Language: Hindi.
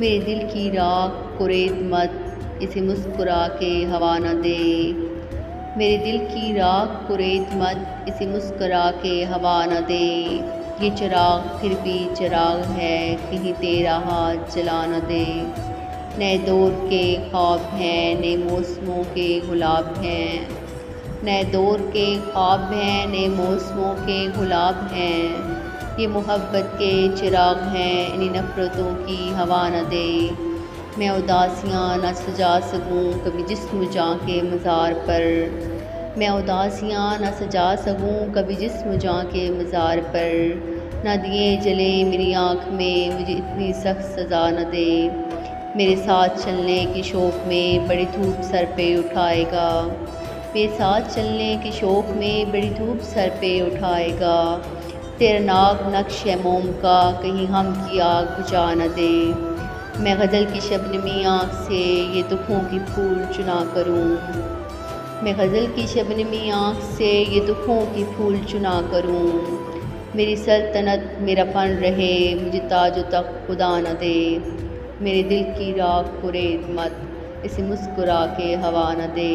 मेरे दिल की राख कुरेद मत, इसे मुस्कुरा के हवा न दे। मेरे दिल की राख कुरेद मत, इसे मुस्कुरा के हवा न दे। ये चिराग फिर भी चिराग है, कहीं तेरा हाथ जला न दे। नए दौर के ख्वाब हैं, नए मौसमों के गुलाब हैं। नए दौर के ख्वाब हैं, नए मौसमों के गुलाब हैं। ये मोहब्बत के चिराग हैं, इन्हीं नफ़रतों की हवा न दे। मैं उदासियाँ न सजा सकूँ कभी जिस्म जाँ के मज़ार पर। मैं उदासियाँ न सजा सकूँ कभी जिस्म जाँ के मज़ार पर। न दिए जले मेरी आँख में, मुझे इतनी सख्त सज़ा न दे। मेरे साथ चलने की शौक़ में बड़ी धूप सर पे उठाएगा। मेरे साथ चलने के शौक़ में बड़ी धूप सर पे उठाएगा। तेरा नाग नक्श है मोम का, कहीं हम की आग बुझा न दे। मैं गज़ल की शबनमी आँख से ये दुखों की फूल चुना करूँ। मैं गज़ल की शबनमी आँख से ये दुखों की फूल चुना करूँ। मेरी सल्तनत मेरा फ़न रहे, मुझे ताज व तख्त खुदा न दे। मेरे दिल की राख कुरेद मत, इसे मुस्कुरा के हवा न दे।